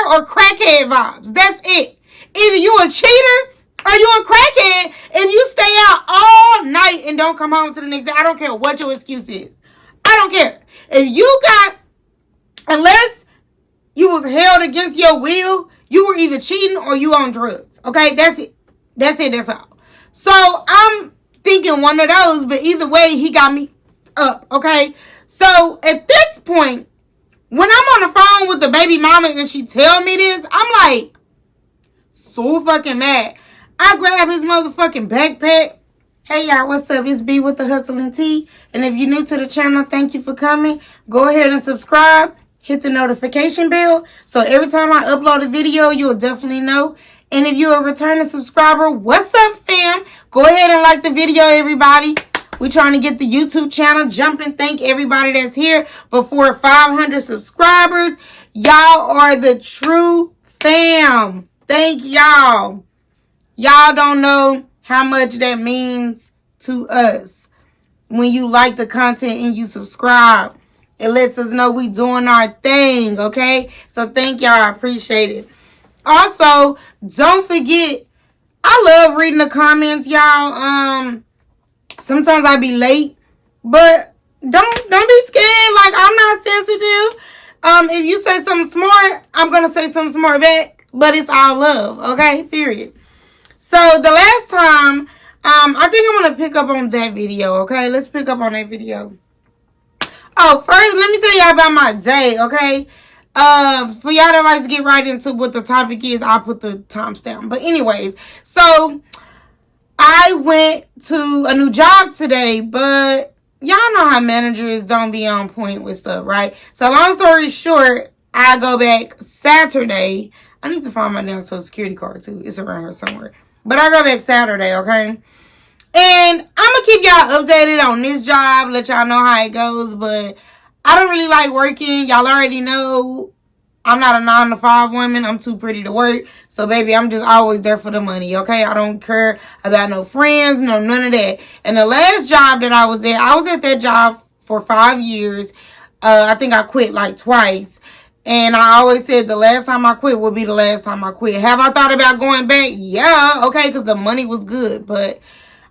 or crackhead vibes. That's it. Either you a cheater or you a crackhead if you stay out all night and don't come home to the next day. I don't care what your excuse is. I don't care. If you got, unless you was held against your will, you were either cheating or you on drugs. Okay, that's it. That's it. That's all. So I'm thinking one of those, but either way, he got me up. Okay. So at this point, when I'm on the phone with the baby mama and she tell me this, I'm like so fucking mad. I grab his motherfucking backpack. Hey y'all, what's up? It's B with the Hustle and Tea. And if you're new to the channel, thank you for coming. Go ahead and subscribe. Hit the notification bell. So every time I upload a video, you'll definitely know. And if you're a returning subscriber, what's up, fam? Go ahead and like the video, everybody. We're trying to get the YouTube channel jumping. Thank everybody that's here before 500 subscribers. Y'all are the true fam. Thank y'all. Y'all don't know how much that means to us. When you like the content and you subscribe, it lets us know we doing our thing, okay? So thank y'all. I appreciate it. Also, don't forget, I love reading the comments, y'all. Sometimes I be late, but don't be scared. Like, I'm not sensitive. If you say something smart, I'm gonna say something smart back. But it's all love, okay? Period. So the last time, I think I'm gonna pick up on that video, okay? Let's pick up on that video. Oh, first, let me tell y'all about my day, okay? For y'all that like to get right into what the topic is, I'll put the timestamp. But anyways, so I went to a new job today, but y'all know how managers don't be on point with stuff, right? So long story short, I go back Saturday. I need to find my damn social security card too. It's around here somewhere. But I go back Saturday, okay? And I'm going to keep y'all updated on this job, let y'all know how it goes. But I don't really like working. Y'all already know I'm not a 9-to-5 woman. I'm too pretty to work. So, baby, I'm just always there for the money, okay? I don't care about no friends, no none of that. And the last job that I was at that job for 5 years. I think I quit like twice. And I always said the last time I quit will be the last time I quit. Have I thought about going back? Yeah, okay, because the money was good. But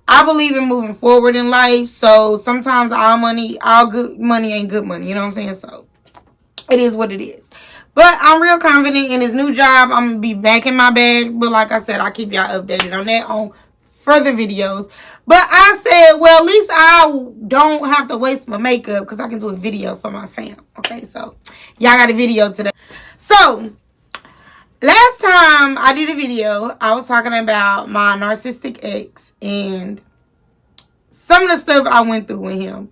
I believe in moving forward in life. So sometimes all good money ain't good money. You know what I'm saying? So it is what it is. But I'm real confident in this new job. I'm going to be back in my bag. But like I said, I'll keep y'all updated on that on further videos. But I said, well, at least I don't have to waste my makeup because I can do a video for my fam. Okay, so y'all got a video today. So last time I did a video, I was talking about my narcissistic ex and some of the stuff I went through with him.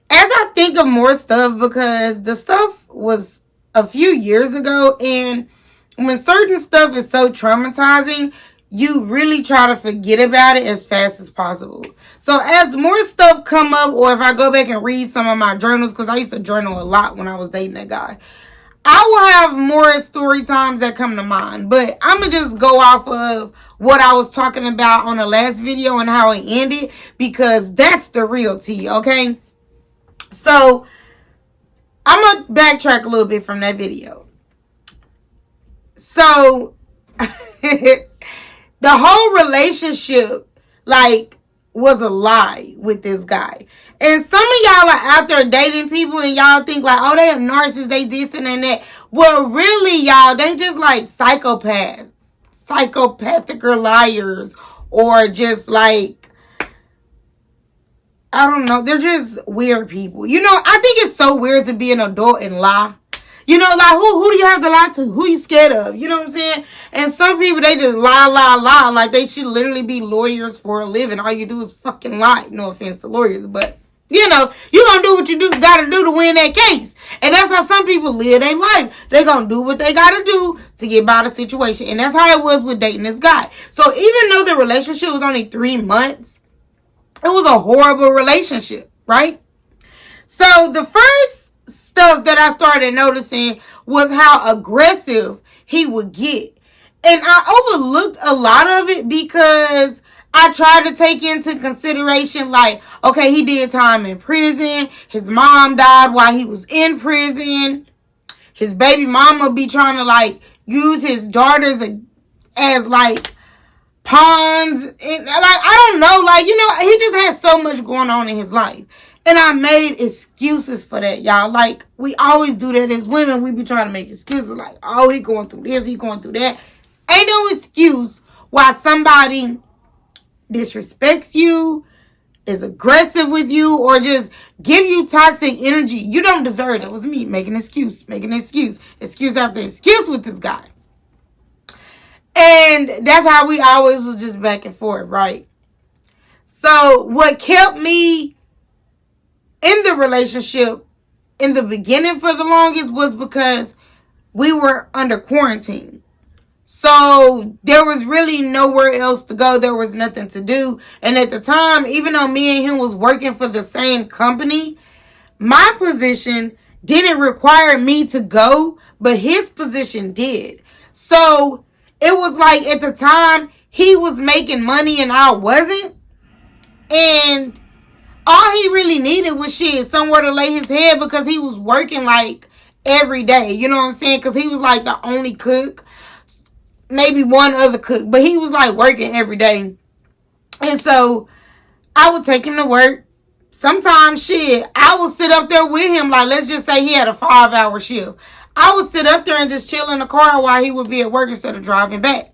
As I think of more stuff, because the stuff was a few years ago, and when certain stuff is so traumatizing, you really try to forget about it as fast as possible. So as more stuff come up, or if I go back and read some of my journals, because I used to journal a lot when I was dating that guy, I will have more story times that come to mind. But I'm going to just go off of what I was talking about on the last video and how it ended, because that's the real tea, okay? So I'm going to backtrack a little bit from that video. So the whole relationship, like, was a lie with this guy. And some of y'all are out there dating people and y'all think like, oh, they are narcissists, they this and that. Well, really, y'all, they just like psychopaths. Psychopathic or liars. Or just like, I don't know. They're just weird people. You know, I think it's so weird to be an adult and lie. You know, like, who do you have to lie to? Who you scared of? You know what I'm saying? And some people, they just lie. Like, they should literally be lawyers for a living. All you do is fucking lie. No offense to lawyers, but, you know, you gonna do what you gotta do to win that case. And that's how some people live their life. They gonna do what they gotta do to get by the situation. And that's how it was with dating this guy. So even though the relationship was only 3 months, it was a horrible relationship, right? So the first stuff that I started noticing was how aggressive he would get. And I overlooked a lot of it because I tried to take into consideration, like, okay, he did time in prison. His mom died while he was in prison. His baby mama be trying to like use his daughters as like pawns. And like, I don't know. Like, you know, he just has so much going on in his life. And I made excuses for that, y'all. Like, we always do that as women. We be trying to make excuses like, oh, he going through this, he going through that. Ain't no excuse why somebody disrespects you, is aggressive with you, or just give you toxic energy. You don't deserve it. It was me making an excuse after excuse with this guy. And that's how we always was just back and forth, right? So what kept me in the relationship in the beginning for the longest was because we were under quarantine. So there was really nowhere else to go. There was nothing to do. And at the time, even though me and him was working for the same company, my position didn't require me to go, but his position did. So it was like at the time he was making money and I wasn't. And all he really needed was somewhere to lay his head, because he was working like every day. You know what I'm saying? Because he was like the only cook. Maybe one other cook, but he was like working every day. And so I would take him to work. Sometimes I would sit up there with him. Like, let's just say he had a 5-hour shift. I would sit up there and just chill in the car while he would be at work instead of driving back.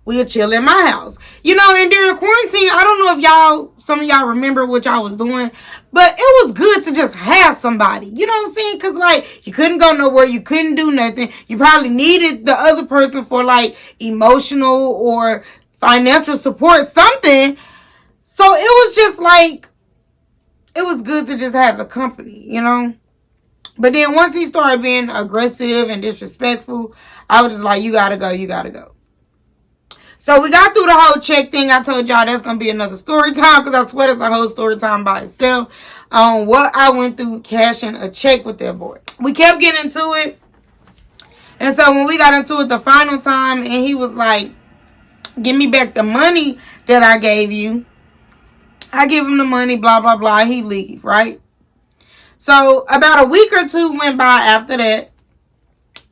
We would chill in my house. You know, and during quarantine, I don't know if some of y'all remember what y'all was doing, but it was good to just have somebody. You know what I'm saying? Because, like, you couldn't go nowhere. You couldn't do nothing. You probably needed the other person for, like, emotional or financial support, something. So it was just, like, it was good to just have the company, you know? But then once he started being aggressive and disrespectful, I was just like, you gotta go, you gotta go. So we got through the whole check thing. I told y'all that's going to be another story time, because I swear it's a whole story time by itself on what I went through cashing a check with that boy. We kept getting into it. And so when we got into it the final time and he was like, give me back the money that I gave you. I give him the money, blah, blah, blah. He leave, right? So about a week or two went by after that.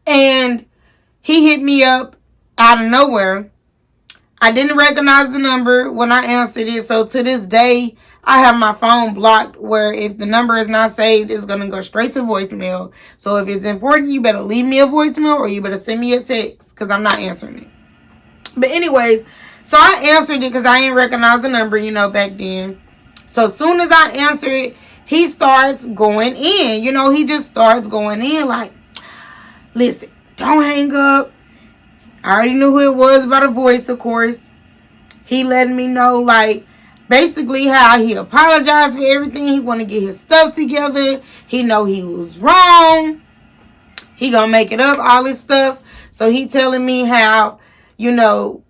And he hit me up out of nowhere. I didn't recognize the number when I answered it. So to this day, I have my phone blocked where if the number is not saved, it's going to go straight to voicemail. So if it's important, you better leave me a voicemail or you better send me a text, because I'm not answering it. But anyways, so I answered it because I didn't recognize the number, you know, back then. So as soon as I answer it, he starts going in. You know, he just starts going in like, listen, don't hang up. I already knew who it was by the voice, of course. He letting me know, like, basically how he apologized for everything. He want to get his stuff together. He know he was wrong. He gonna make it up, all this stuff. So he telling me how, you know,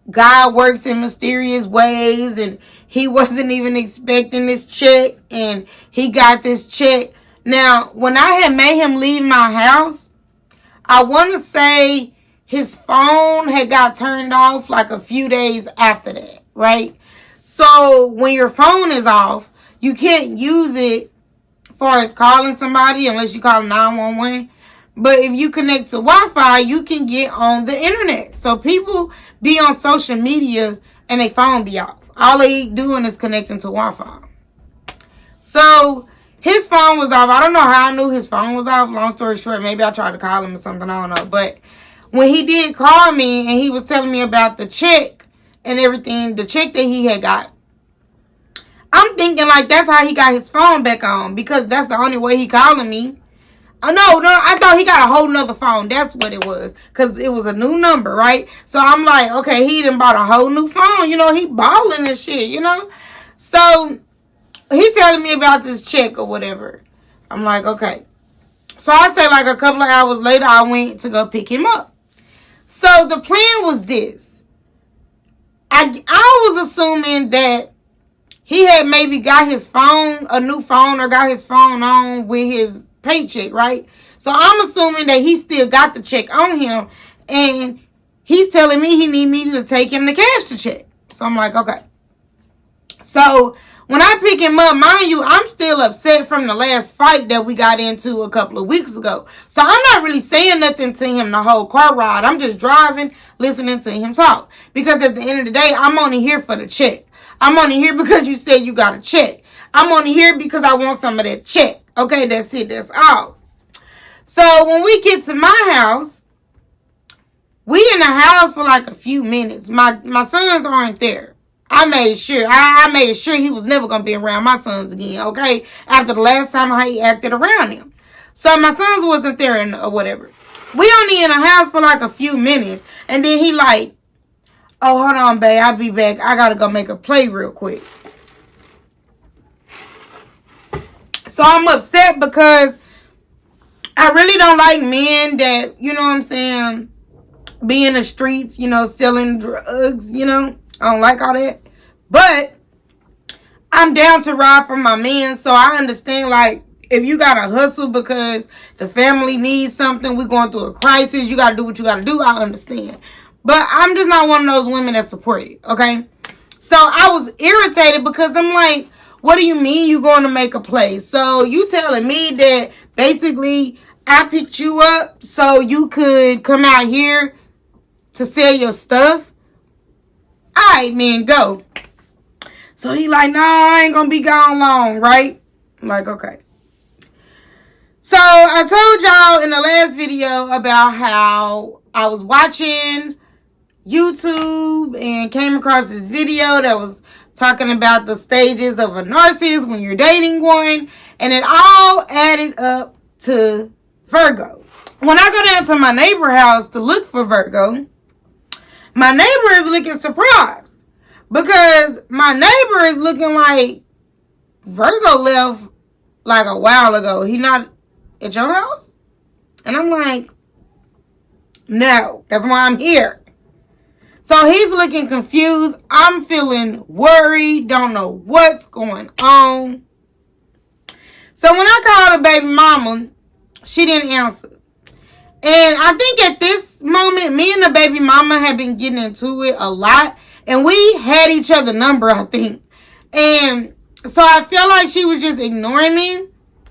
God works in mysterious ways, and he wasn't even expecting this check, and he got this check. Now, when I had made him leave my house, I want to say his phone had got turned off like a few days after that, right? So when your phone is off, you can't use it as far as calling somebody unless you call 911. But if you connect to Wi-Fi, you can get on the internet. So people be on social media and their phone be off. All they doing is connecting to Wi-Fi. So his phone was off. I don't know how I knew his phone was off. Long story short, maybe I tried to call him or something. I don't know. But when he did call me and he was telling me about the check and everything, the check that he had got, I'm thinking like that's how he got his phone back on, because that's the only way he calling me. No, I thought he got a whole nother phone. That's what it was, because it was a new number, right? So I'm like, okay, he done bought a whole new phone. You know, he balling and shit, you know? So he telling me about this check or whatever. I'm like, okay. So I say like a couple of hours later, I went to go pick him up. So the plan was this. I was assuming that he had maybe got his phone, a new phone, or got his phone on with his paycheck, right? So I'm assuming that he still got the check on him, and he's telling me he need me to take him to cash the check. So I'm like, okay. So When I pick him up, mind you, I'm still upset from the last fight that we got into a couple of weeks ago. So I'm not really saying nothing to him the whole car ride. I'm just driving, listening to him talk. Because at the end of the day, I'm only here for the check. I'm only here because you said you got a check. I'm only here because I want some of that check. Okay, that's it. That's all. So when we get to my house, we in the house for like a few minutes. My sons aren't there. I made sure. I made sure he was never going to be around my sons again, okay? After the last time he acted around him. So my sons wasn't there or whatever. We only in the house for like a few minutes. And then he like, oh, hold on, babe. I'll be back. I got to go make a play real quick. So I'm upset because I really don't like men that, you know what I'm saying, be in the streets, you know, selling drugs, you know. I don't like all that. But I'm down to ride for my man. So I understand, like, if you got to hustle because the family needs something, we're going through a crisis, you got to do what you got to do, I understand. But I'm just not one of those women that support it, okay? So I was irritated because I'm like, what do you mean you going to make a play? So you telling me that basically I picked you up so you could come out here to sell your stuff? Alright, man, go. So he like, no, I ain't gonna be gone long, right? I'm like, okay. So I told y'all in the last video about how I was watching YouTube and came across this video that was talking about the stages of a narcissist when you're dating one, and it all added up to Virgo. When I go down to my neighbor's house to look for Virgo, my neighbor is looking surprised because my neighbor is looking like Virgo left like a while ago. He not at your house? And I'm like, no, that's why I'm here. So he's looking confused. I'm feeling worried. Don't know what's going on. So when I called the baby mama, she didn't answer. And I think at this moment, me and the baby mama have been getting into it a lot. And we had each other's number, I think. And so I feel like she was just ignoring me.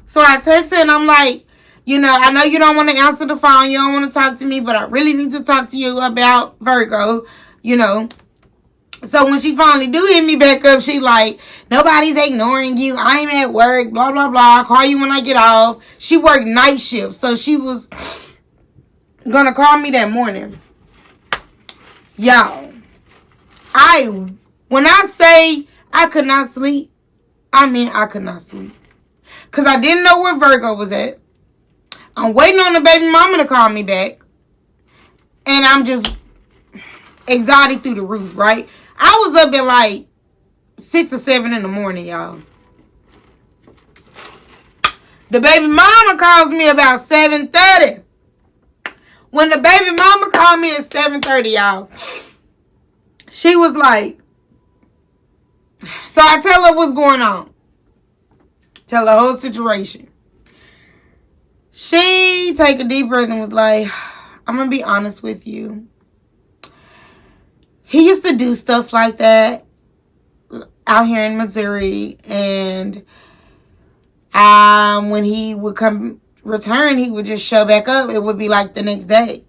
So I text her and I'm like, you know, I know you don't want to answer the phone. You don't want to talk to me. But I really need to talk to you about Virgo, you know. So when she finally do hit me back up, she like, nobody's ignoring you. I'm at work, blah, blah, blah. I'll call you when I get off. She worked night shift. So she was gonna call me that morning. Y'all, when I say I could not sleep, I mean I could not sleep. Because I didn't know where Virgo was at. I'm waiting on the baby mama to call me back. And I'm just anxiety through the roof, right? I was up at like 6 or 7 in the morning, y'all. The baby mama calls me about 7:30. When the baby mama called me at 7:30, y'all, she was like, so I tell her what's going on. Tell her the whole situation. She take a deep breath and was like, I'm going to be honest with you. He used to do stuff like that out here in Missouri. And when he would come return, he would just show back up. It would be like the next day.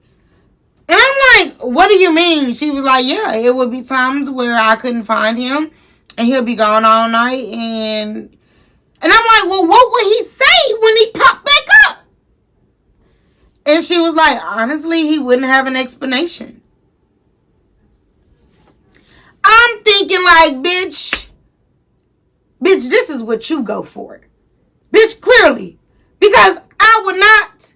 And I'm like, what do you mean? She was like, yeah, it would be times where I couldn't find him and he'll be gone all night. And I'm like, well, what would he say when he popped back up? And she was like, honestly, he wouldn't have an explanation. I'm thinking like, bitch, this is what you go for. Bitch, clearly. Because I would not.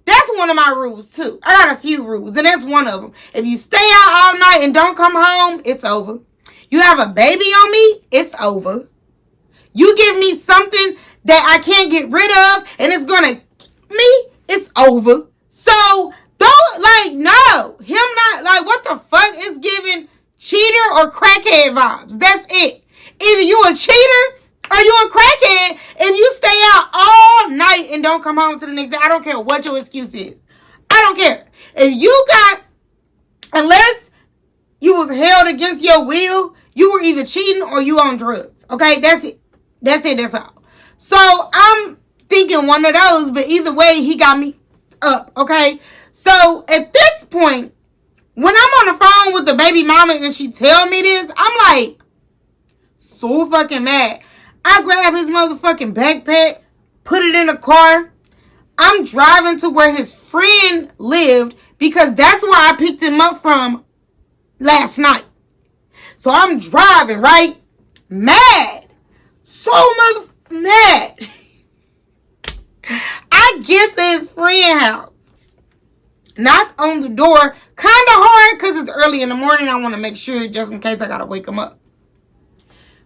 That's one of my rules, too. I got a few rules, and that's one of them. If you stay out all night and don't come home, it's over. You have a baby on me, it's over. You give me something that I can't get rid of, and it's going to me, it's over. So, don't, like, no. Him not, like, what the fuck is giving cheater or crackhead vibes? That's it. Either you a cheater or you a crackhead if you stay out all night and don't come home to the next day. I don't care what your excuse is. I don't care. If you got, unless you was held against your will, you were either cheating or you on drugs. Okay, that's it. That's it. That's all. So I'm thinking one of those, but either way, he got me up. Okay. So at this point, when I'm on the phone with the baby mama and she tell me this, I'm like so fucking mad. I grab his motherfucking backpack, put it in the car. I'm driving to where his friend lived because that's where I picked him up from last night. So I'm driving, right? Mad. So mad. I get to his friend's house. Knock on the door. Kind of hard because it's early in the morning. I want to make sure just in case I got to wake him up.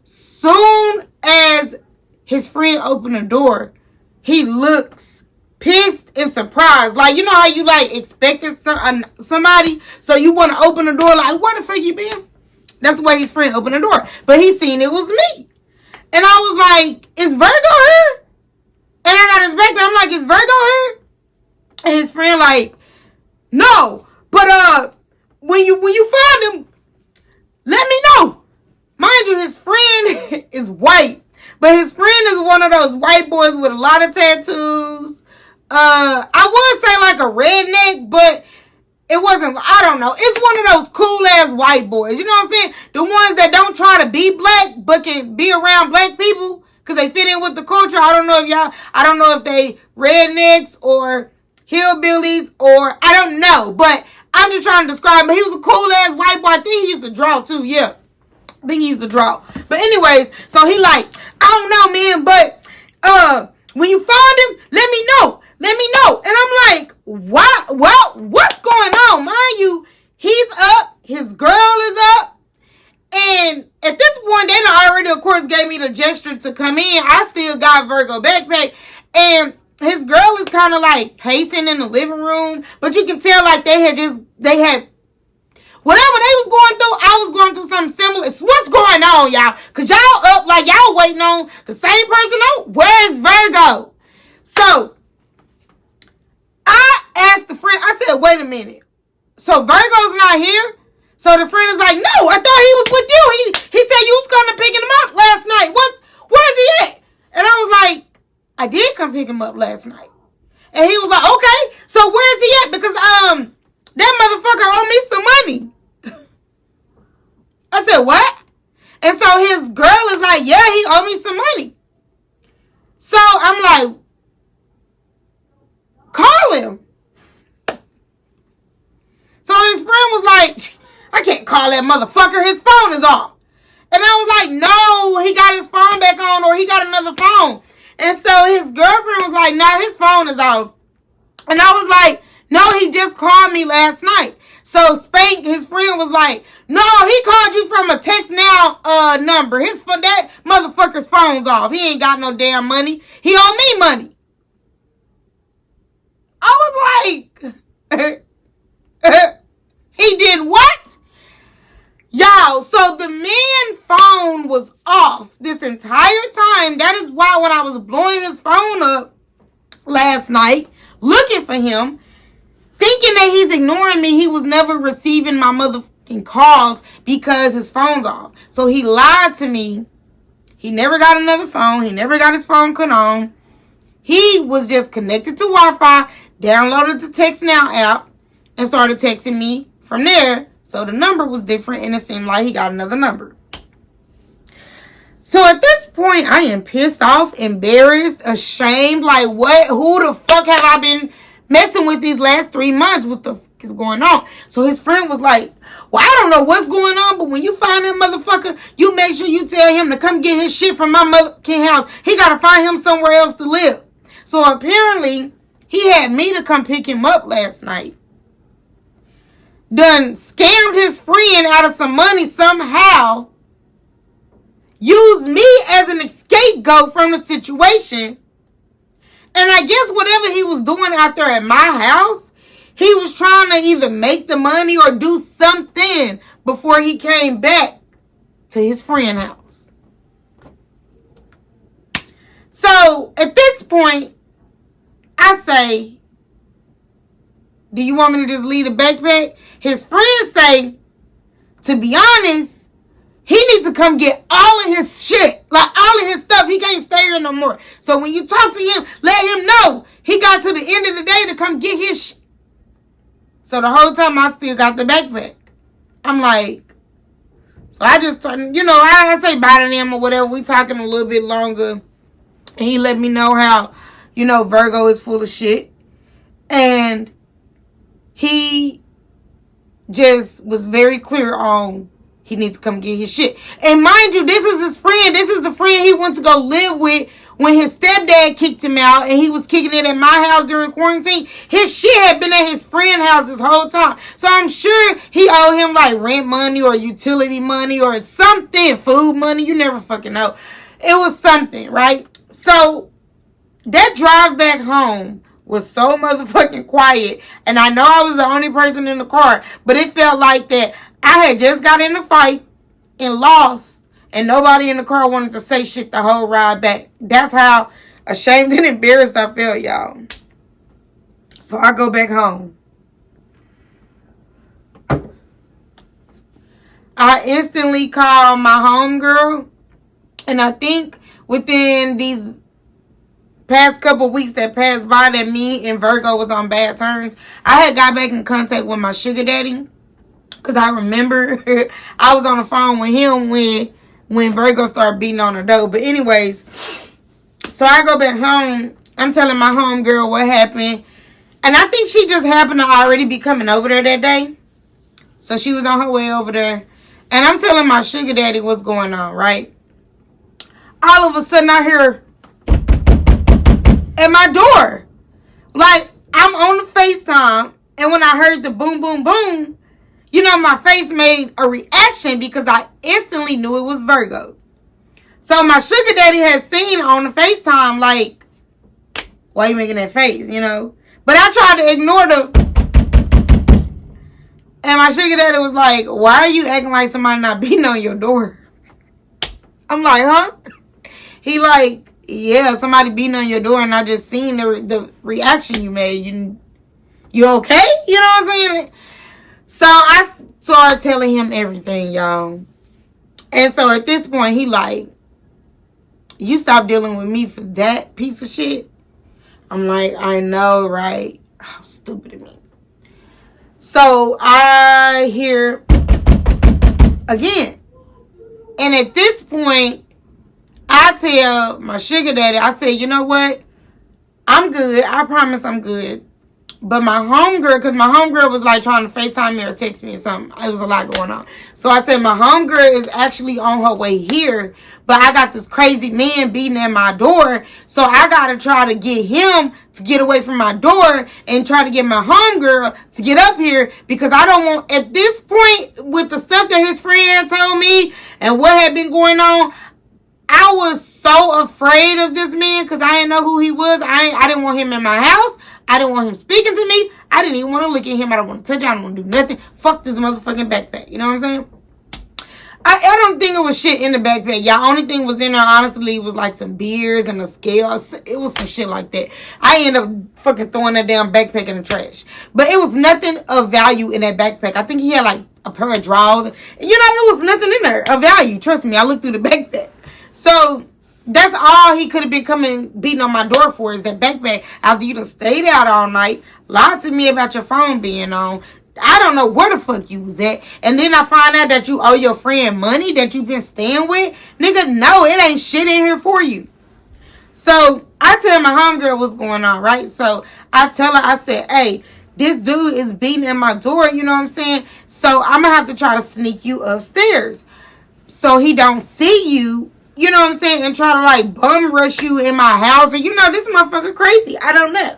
Soon as his friend opened the door, he looks pissed and surprised. Like, you know how you like expected somebody? So you want to open the door like, where the fuck you been? That's the way his friend opened the door. But he seen it was me. And I was like, is Virgo here? And I got his back there. I'm like, is Virgo here? And his friend like, no. But when you find him, let me know. Mind you, his friend is white. But his friend is one of those white boys with a lot of tattoos. I would say like a redneck, but it wasn't, I don't know. It's one of those cool ass white boys. You know what I'm saying? The ones that don't try to be black, but can be around black people because they fit in with the culture. I don't know if they rednecks or hillbillies or I don't know. But I'm just trying to describe him. But he was a cool ass white boy. I think he used to draw too. Yeah. I think he used to draw. But anyways, so he like, I don't know, man, but when you find him, let me know. Let me know. And I'm like, what? Well, what's going on? Mind you, he's up. His girl is up. And at this point, they already, of course, gave me the gesture to come in. I still got Virgo backpack. And his girl is kind of like pacing in the living room. But you can tell like they had whatever they was going through, I was going through something similar. It's what's going on, y'all? Because y'all up like y'all waiting on the same person on. Where's Virgo? So, I asked the friend, I said, wait a minute. So, Virgo's not here? So, the friend is like, no, I thought he was with you. He said you was coming to pick him up last night. Where's he at? And I was like, I did come pick him up last night. And he was like, okay, so where's he at? Because, that motherfucker owed me some money. I said, what? And so his girl is like, yeah, he owed me some money. So I'm like, call him. So his friend was like, I can't call that motherfucker. His phone is off. And I was like, no, he got his phone back on or he got another phone. And so his girlfriend was like, nah, his phone is off. And I was like, no, he just called me last night. So Spank, his friend, was like, no, he called you from a text now number. That motherfucker's phone's off. He ain't got no damn money. He owe me money. I was like, he did what? Y'all, so the man's phone was off this entire time. That is why when I was blowing his phone up last night, looking for him, thinking that he's ignoring me, he was never receiving my motherfucking calls because his phone's off. So he lied to me. He never got another phone. He never got his phone cut on. He was just connected to Wi-Fi, downloaded the Text Now app, and started texting me from there. So the number was different, and it seemed like he got another number. So at this point, I am pissed off, embarrassed, ashamed. Like, what? Who the fuck have I been messing with these last 3 months? What the fuck is going on? So his friend was like, well, I don't know what's going on, but when you find that motherfucker, you make sure you tell him to come get his shit from my motherfucking house. He got to find him somewhere else to live. So apparently, he had me to come pick him up last night. Done scammed his friend out of some money somehow. Used me as an scapegoat from the situation. And I guess whatever he was doing out there at my house, he was trying to either make the money or do something before he came back to his friend's house. So at this point, I say, do you want me to just leave the backpack? His friends say, to be honest, he needs to come get all of his shit. Like, all of his stuff. He can't stay here no more. So when you talk to him, let him know he got to the end of the day to come get his shit. So the whole time I still got the backpack. I'm like, so I just, you know, I say bye to them or whatever. We talking a little bit longer. And he let me know how, you know, Virgo is full of shit. And he just was very clear on he needs to come get his shit. And mind you, this is his friend. This is the friend he went to go live with when his stepdad kicked him out and he was kicking it at my house during quarantine. His shit had been at his friend's house this whole time. So I'm sure he owed him like rent money or utility money or something. Food money. You never fucking know. It was something, right? So that drive back home was so motherfucking quiet. And I know I was the only person in the car. But it felt like that I had just got in a fight and lost. And nobody in the car wanted to say shit the whole ride back. That's how ashamed and embarrassed I felt, y'all. So I go back home. I instantly call my homegirl. And I think within these past couple weeks that passed by that me and Virgo was on bad terms, I had got back in contact with my sugar daddy. Because I remember I was on the phone with him when Virgo started beating on the door. But anyways, so I go back home. I'm telling my homegirl what happened. And I think she just happened to already be coming over there that day. So she was on her way over there. And I'm telling my sugar daddy what's going on, right? All of a sudden I hear at my door. Like, I'm on the FaceTime. And when I heard the boom, boom, boom, you know, my face made a reaction because I instantly knew it was Virgo. So my sugar daddy had seen on the FaceTime, like, why are you making that face, you know? But I tried to ignore the... And my sugar daddy was like, why are you acting like somebody not beating on your door? I'm like, huh? He like, yeah, somebody beating on your door and I just seen the reaction you made. You okay? You know what I'm saying? So I started telling him everything, y'all. And so at this point, he like, you stop dealing with me for that piece of shit? I'm like, I know, right? How stupid of me. So I hear again. And at this point, I tell my sugar daddy, I said, you know what? I'm good. I promise I'm good. But my homegirl, because my homegirl was like trying to FaceTime me or text me or something. It was a lot going on. So I said, my homegirl is actually on her way here. But I got this crazy man beating at my door. So I got to try to get him to get away from my door and try to get my homegirl to get up here. Because I don't want, at this point, with the stuff that his friend told me and what had been going on, I was so afraid of this man because I didn't know who he was. I didn't want him in my house. I didn't want him speaking to me. I didn't even want to look at him. I don't want to touch him. I don't want to do nothing. Fuck this motherfucking backpack. You know what I'm saying? I don't think it was shit in the backpack. Y'all, only thing was in there, honestly, was like some beers and a scale. It was some shit like that. I ended up fucking throwing that damn backpack in the trash. But it was nothing of value in that backpack. I think he had like a pair of drawers. You know, it was nothing in there of value. Trust me, I looked through the backpack. So that's all he could have been coming beating on my door for is that backpack. After you done stayed out all night, lied to me about your phone being on. I don't know where the fuck you was at. And then I find out that you owe your friend money that you been staying with. Nigga, no, it ain't shit in here for you. So I tell my homegirl what's going on, right? So I tell her, I said, hey, this dude is beating at my door, you know what I'm saying? So I'm going to have to try to sneak you upstairs so he don't see you. You know what I'm saying? And try to like bum rush you in my house. Or, you know, this motherfucker crazy. I don't know.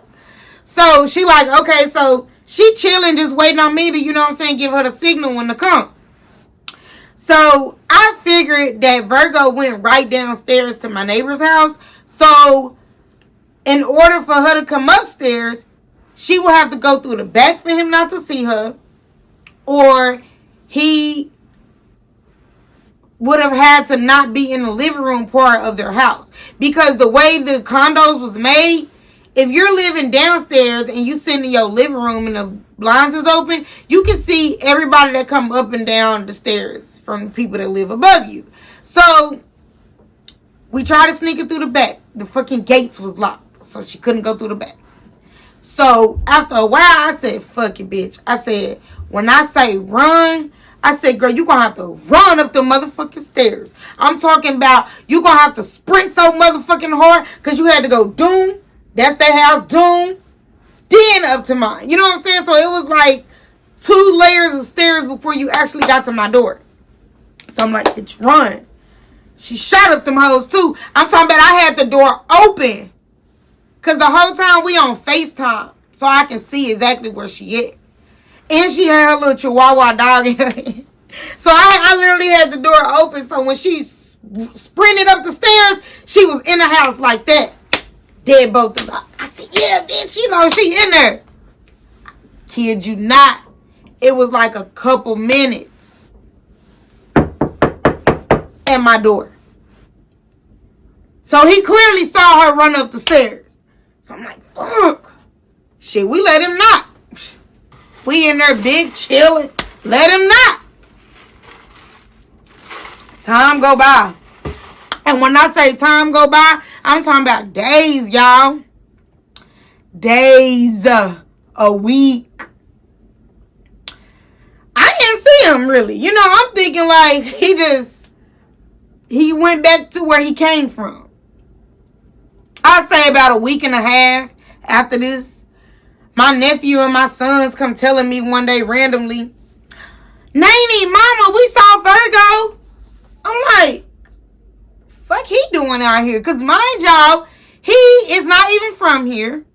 So she like, okay, so she chilling, just waiting on me to, you know what I'm saying, give her the signal when to come. So I figured that Virgo went right downstairs to my neighbor's house. So in order for her to come upstairs, she will have to go through the back for him not to see her. Or he would have had to not be in the living room part of their house. Because the way the condos was made, if you're living downstairs and you sit in your living room and the blinds is open, you can see everybody that come up and down the stairs from people that live above you. So we tried to sneak it through the back. The fucking gates was locked, so she couldn't go through the back. So after a while, I said, fuck it, bitch. I said, when I say run, I said, girl, you gonna have to run up the motherfucking stairs. I'm talking about you gonna have to sprint so motherfucking hard because you had to go doom. That's their house, doom. Then up to mine. You know what I'm saying? So it was like 2 layers of stairs before you actually got to my door. So I'm like, bitch, run. She shot up them hoes too. I'm talking about I had the door open. Because the whole time we on FaceTime. So I can see exactly where she at. And she had her little chihuahua dog in her hand. So I literally had the door open. So when she sprinted up the stairs, she was in the house like that. Dead both of them. I said, yeah, bitch, you know, she in there. Kid you not. It was like a couple minutes at my door. So he clearly saw her run up the stairs. So I'm like, fuck. Shit, we let him knock. We in there big chilling. Let him knock. Time go by. And when I say time go by, I'm talking about days, y'all. Days. A week. I didn't see him really. You know, I'm thinking like he went back to where he came from. I'd say about a week and a half after this. My nephew and my sons come telling me one day randomly, Nene, mama, we saw Virgo. I'm like, fuck he doing out here? Because mind y'all, he is not even from here.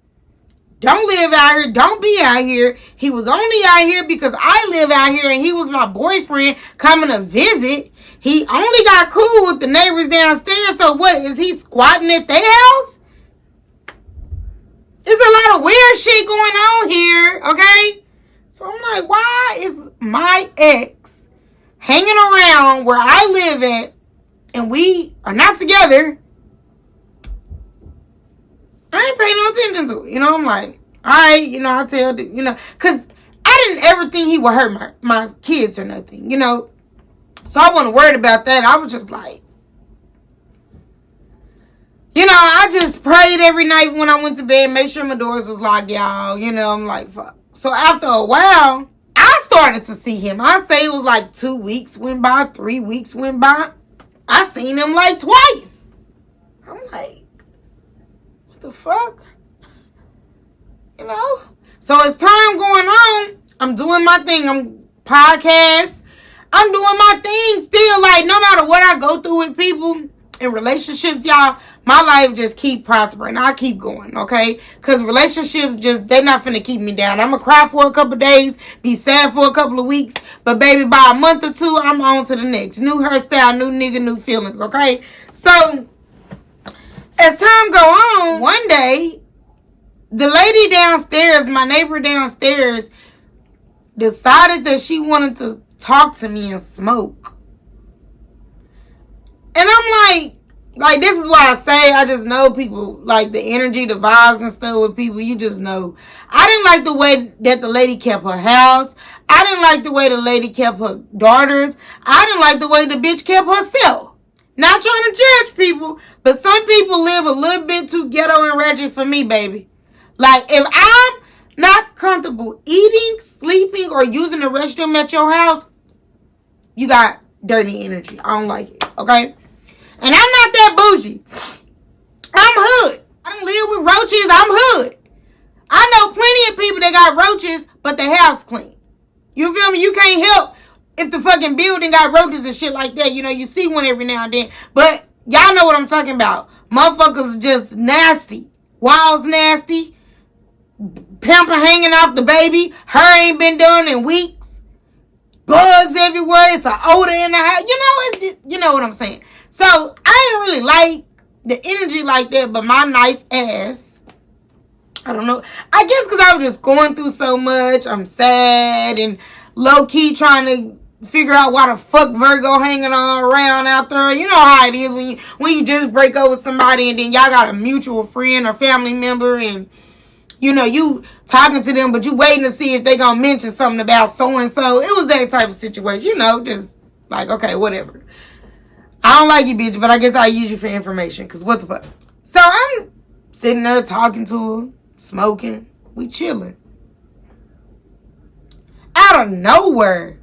Don't live out here. Don't be out here. He was only out here because I live out here and he was my boyfriend coming to visit. He only got cool with the neighbors downstairs. So what, is he squatting at their house? There's a lot of weird shit going on here, okay? So I'm like, why is my ex hanging around where I live at and we are not together? I ain't paying no attention to it. You know, I'm like, all right, you know, I tell, you know, because I didn't ever think he would hurt my kids or nothing, you know. So I wasn't worried about that. I was just like, you know, I just prayed every night when I went to bed, make sure my doors was locked, y'all. You know, I'm like, fuck. So after a while, I started to see him. I say it was like 2 weeks went by, 3 weeks went by. I seen him like twice. I'm like, what the fuck? You know? So as time going on, I'm doing my thing. I'm podcast. I'm doing my thing still. Like, no matter what I go through with people in relationships, y'all, my life just keep prospering. I keep going, okay? Because relationships just, they're not finna keep me down. I'm going to cry for a couple days, be sad for a couple of weeks, but baby, by a month or two, I'm on to the next. New hairstyle, new nigga, new feelings, okay? So, as time go on, one day, the lady downstairs, my neighbor downstairs, decided that she wanted to talk to me and smoke. And I'm like, this is why I say I just know people, like the energy, the vibes and stuff with people, you just know. I didn't like the way that the lady kept her house. I didn't like the way the lady kept her daughters. I didn't like the way the bitch kept herself. Not trying to judge people, but some people live a little bit too ghetto and ratchet for me, baby. Like, if I'm not comfortable eating, sleeping, or using the restroom at your house, you got dirty energy. I don't like it, okay? And I'm not that bougie. I'm hood. I don't live with roaches. I'm hood. I know plenty of people that got roaches, but the house clean. You feel me? You can't help if the fucking building got roaches and shit like that. You know, you see one every now and then. But y'all know what I'm talking about. Motherfuckers just nasty. Walls nasty. Pamper hanging off the baby. Hair ain't been done in weeks. Bugs everywhere. It's an odor in the house. You know, it's just, you know what I'm saying. So, I ain't really like the energy like that, but my nice ass, I don't know. I guess because I was just going through so much. I'm sad and low-key trying to figure out why the fuck Virgo hanging on around out there. You know how it is when you just break up with somebody and then y'all got a mutual friend or family member and you know you talking to them but you waiting to see if they gonna mention something about so and so. It was that type of situation, you know, just like okay, whatever. I don't like you, bitch, but I guess I'll use you for information because what the fuck. So I'm sitting there talking to her, smoking, we chilling. Out of nowhere,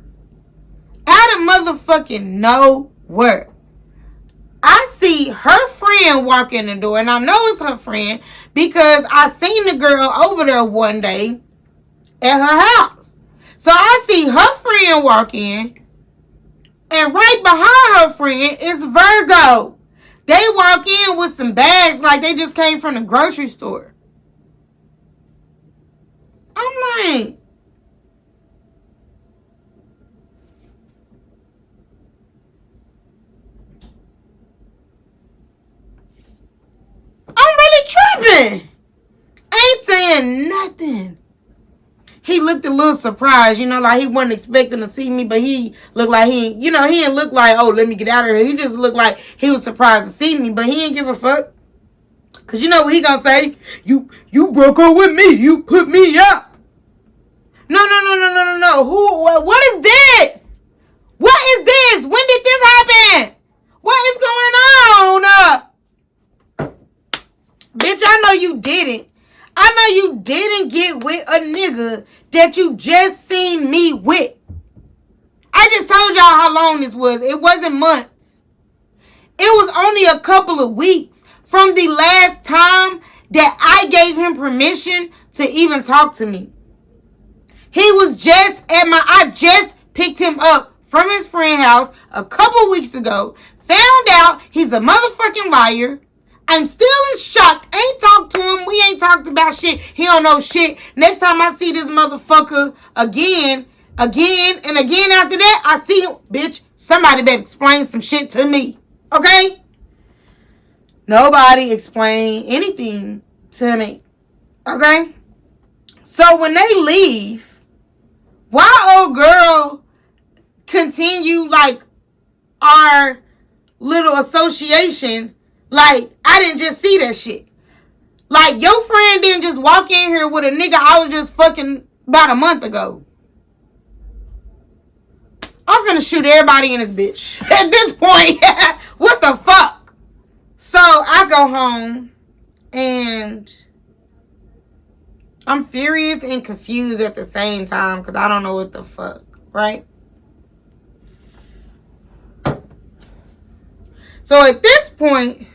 out of motherfucking nowhere, I see her friend walk in the door, and I know it's her friend because I seen the girl over there one day at her house. So I see her friend walk in, and right behind her friend is Virgo. They walk in with some bags like they just came from the grocery store. I'm like, I'm really tripping. Ain't saying nothing. He looked a little surprised, you know, like he wasn't expecting to see me, but he looked like he didn't look like, oh, let me get out of here. He just looked like he was surprised to see me, but he didn't give a fuck. Because you know what he gonna say? You broke up with me. You put me out. No. What is this? What is this? When did this happen? What is going on? Bitch, I know you didn't. I know you didn't get with a nigga that you just seen me with. I just told y'all how long this was. It wasn't months. It was only a couple of weeks from the last time that I gave him permission to even talk to me. He was just I just picked him up from his friend's house a couple weeks ago. Found out he's a motherfucking liar. I'm still in shock. Ain't talked to him. We ain't talked about shit. He don't know shit. Next time I see this motherfucker again and again after that, I see him. Bitch, somebody better explain some shit to me. Okay? Nobody explained anything to me. Okay? So when they leave, why old girl continue like our little association? Like, I didn't just see that shit. Like, your friend didn't just walk in here with a nigga I was just fucking about a month ago. I'm finna shoot everybody in this bitch. At this point, what the fuck? So, I go home, and I'm furious and confused at the same time, because I don't know what the fuck, right? So, at this point,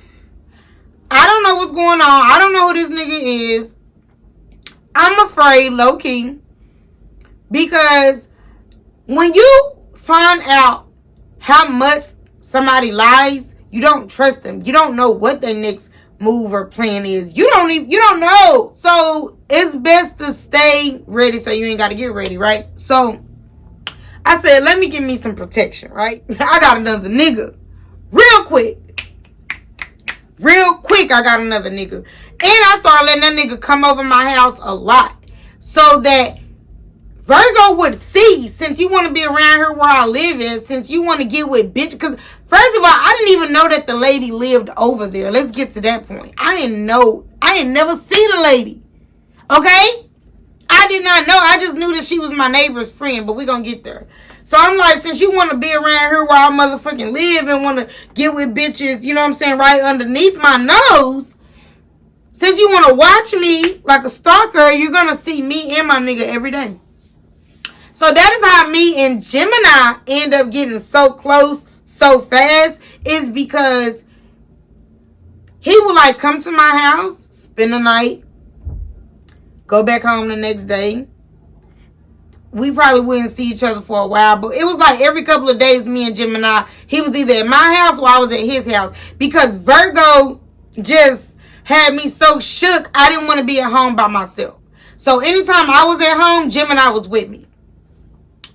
I don't know what's going on. I don't know who this nigga is. I'm afraid, low-key. Because when you find out how much somebody lies, you don't trust them. You don't know what their next move or plan is. You don't know. So it's best to stay ready so you ain't got to get ready, right? So I said, let me give me some protection, right? I got another nigga. Real quick, I got another nigga. And I started letting that nigga come over my house a lot. So that Virgo would see, since you want to be around here where I live in, since you want to get with bitch. Because, first of all, I didn't even know that the lady lived over there. Let's get to that point. I didn't know. I didn't never see the lady. Okay? I did not know. I just knew that she was my neighbor's friend. But we're going to get there. So I'm like, since you want to be around here where I motherfucking live and want to get with bitches, you know what I'm saying, right underneath my nose, since you want to watch me like a stalker, you're going to see me and my nigga every day. So that is how me and Gemini end up getting so close so fast, is because he would like come to my house, spend the night, go back home the next day. We probably wouldn't see each other for a while, but it was like every couple of days, me and Gemini, he was either at my house or I was at his house, because Virgo just had me so shook, I didn't want to be at home by myself. So anytime I was at home, Gemini was with me.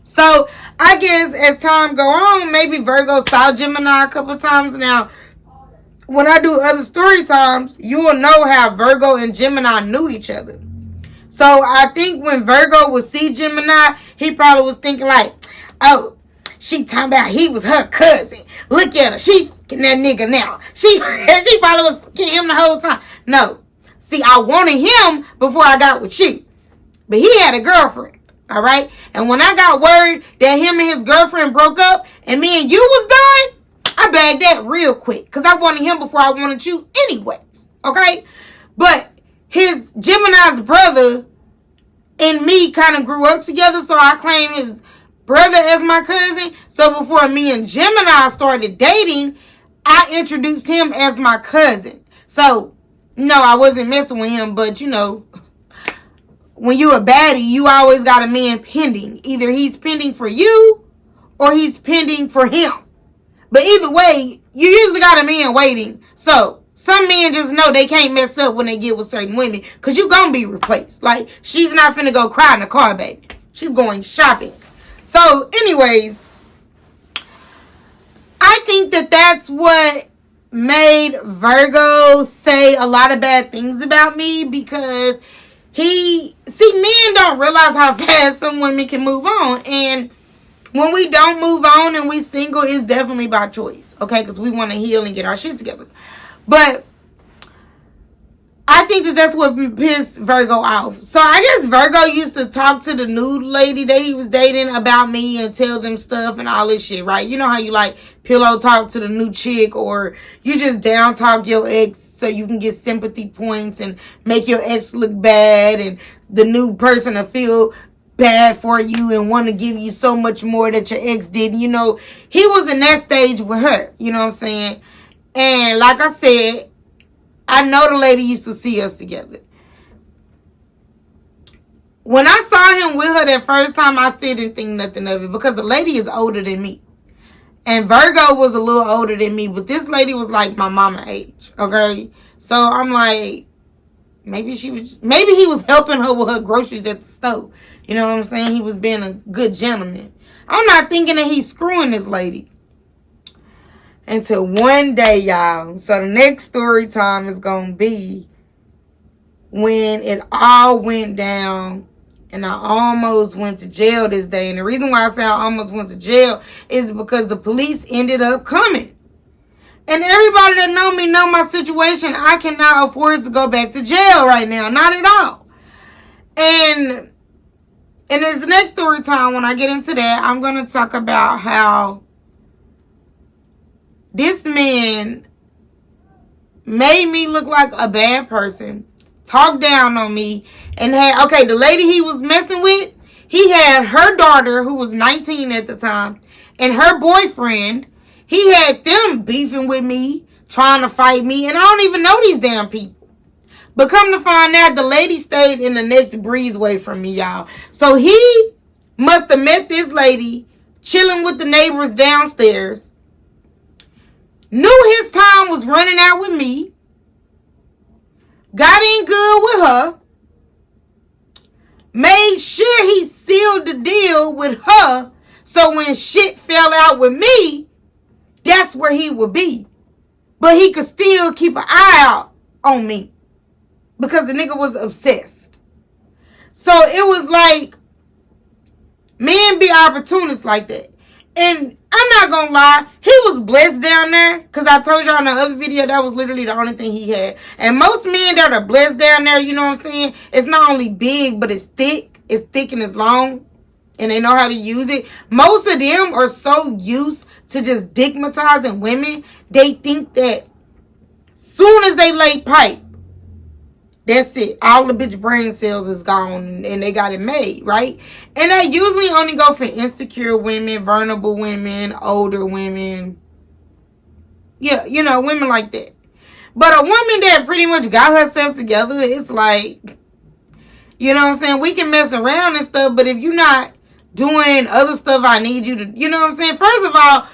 So I guess as time go on, maybe Virgo saw Gemini a couple times. Now, when I do other story times, you will know how Virgo and Gemini knew each other. So I think when Virgo would see Gemini, he probably was thinking like, oh, She talking about he was her cousin. Look at her. She fucking that nigga now. She probably was fucking him the whole time. No. See, I wanted him before I got with you. But he had a girlfriend. All right? And when I got word that him and his girlfriend broke up and me and you was done, I bagged that real quick. Because I wanted him before I wanted you anyways. Okay? But his Gemini's brother and me kind of grew up together. So I claim his brother as my cousin. So before me and Gemini started dating, I introduced him as my cousin. So, no, I wasn't messing with him. But, you know, when you a baddie, you always got a man pending. Either he's pending for you or he's pending for him. But either way, you usually got a man waiting. So, some men just know they can't mess up when they get with certain women. Because you going to be replaced. Like, she's not finna go cry in the car, baby. She's going shopping. So, anyways, I think that that's what made Virgo say a lot of bad things about me. Because men don't realize how fast some women can move on. And when we don't move on and we single, it's definitely by choice. Okay? Because we want to heal and get our shit together. But I think that that's what pissed Virgo off. So I guess Virgo used to talk to the nude lady that he was dating about me and tell them stuff and all this shit, right? You know how you like pillow talk to the new chick, or you just down talk your ex so you can get sympathy points and make your ex look bad, and the new person will feel bad for you and want to give you so much more that your ex did. You know, he was in that stage with her. You know what I'm saying? And like I said, I know the lady used to see us together. When I saw him with her that first time, I still didn't think nothing of it because the lady is older than me. And Virgo was a little older than me, but this lady was like my mama age, okay? So I'm like, maybe he was helping her with her groceries at the store. You know what I'm saying? He was being a good gentleman. I'm not thinking that he's screwing this lady. Until one day, y'all. So the next story time is going to be when it all went down and I almost went to jail this day. And the reason why I say I almost went to jail is because the police ended up coming. And everybody that know me know my situation. I cannot afford to go back to jail right now. Not at all. And in this next story time, when I get into that, I'm going to talk about how this man made me look like a bad person, talked down on me, and the lady he was messing with, he had her daughter, who was 19 at the time, and her boyfriend. He had them beefing with me, trying to fight me, and I don't even know these damn people. But come to find out, the lady stayed in the next breezeway from me, y'all. So he must have met this lady chilling with the neighbors downstairs. Knew his time was running out with me. Got in good with her. Made sure he sealed the deal with her. So when shit fell out with me, that's where he would be. But he could still keep an eye out on me. Because the nigga was obsessed. So it was like, men be opportunists like that. And I'm not gonna lie, he was blessed down there. Because I told y'all in the other video, that was literally the only thing he had. And most men that are blessed down there, you know what I'm saying? It's not only big, but it's thick. It's thick and it's long. And they know how to use it. Most of them are so used to just stigmatizing women. They think that soon as they lay pipe, that's it. All the bitch brain cells is gone and they got it made, right? And they usually only go for insecure women, vulnerable women, older women. Yeah, you know, women like that. But a woman that pretty much got herself together, it's like, you know what I'm saying? We can mess around and stuff, but if you're not doing other stuff I need you to, you know what I'm saying? First of all,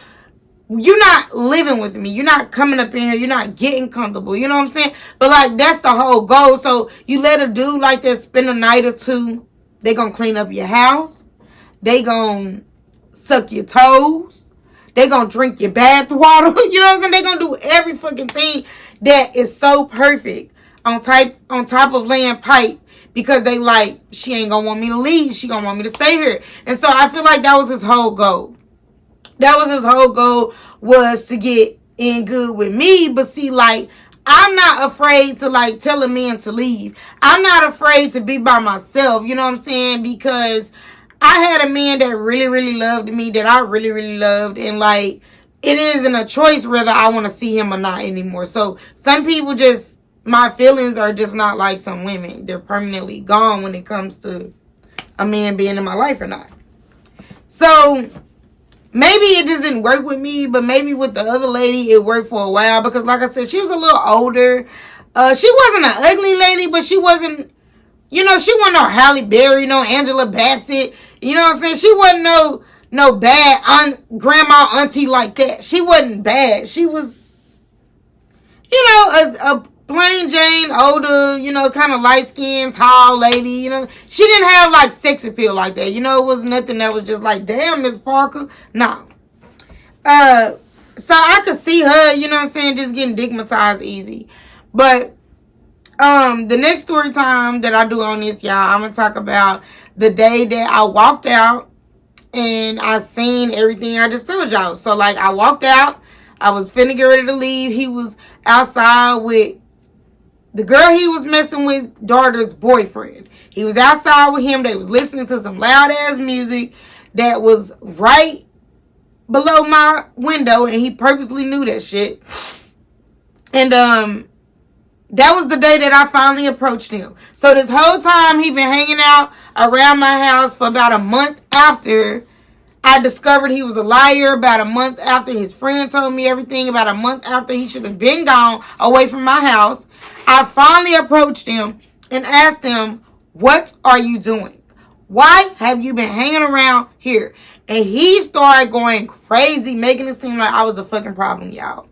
you're not living with me. You're not coming up in here. You're not getting comfortable. You know what I'm saying? But like, that's the whole goal. So you let a dude like that spend a night or two. They gonna clean up your house. They gonna suck your toes. They gonna drink your bath water. You know what I'm saying? They gonna do every fucking thing that is so perfect on top of laying pipe. Because they like, she ain't gonna want me to leave. She gonna want me to stay here. And so I feel like that was his whole goal. That was his whole goal, was to get in good with me. But see, like, I'm not afraid to, like, tell a man to leave. I'm not afraid to be by myself, you know what I'm saying? Because I had a man that really, really loved me, that I really, really loved. And, like, it isn't a choice whether I want to see him or not anymore. So some people just, my feelings are just not like some women. They're permanently gone when it comes to a man being in my life or not. So maybe it just didn't work with me, but maybe with the other lady it worked for a while. Because like I said, she was a little older. She wasn't an ugly lady, but she wasn't, she wasn't no Halle Berry, no Angela Bassett. You know what I'm saying? She wasn't no bad grandma auntie like that. She wasn't bad. She was, a plain Jane, older, kind of light-skinned, tall lady, She didn't have, like, sex appeal like that. It was nothing that was just like, damn, Miss Parker. No. So I could see her, just getting digmatized easy. But, the next story time that I do on this, y'all, I'm going to talk about the day that I walked out and I seen everything I just told y'all. So, like, I walked out. I was finna get ready to leave. He was outside with the girl he was messing with, daughter's boyfriend. He was outside with him. They was listening to some loud ass music that was right below my window, and he purposely knew that shit. And that was the day that I finally approached him. So this whole time he been hanging out around my house for about a month after I discovered he was a liar, about a month after his friend told me everything, about a month after he should have been gone away from my house. I finally approached him and asked him, what are you doing? Why have you been hanging around here? And he started going crazy, making it seem like I was the fucking problem, y'all.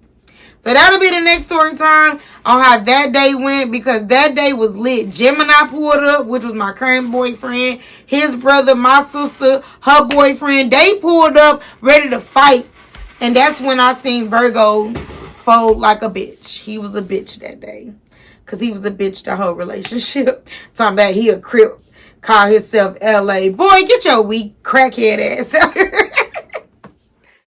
So that'll be the next story time on how that day went, because that day was lit. Gemini pulled up, which was my current boyfriend, his brother, my sister, her boyfriend. They pulled up ready to fight. And that's when I seen Virgo fold like a bitch. He was a bitch that day. Because he was a bitch the whole relationship. Talking about he a crip. Call himself LA. Boy, get your weak crackhead ass out here.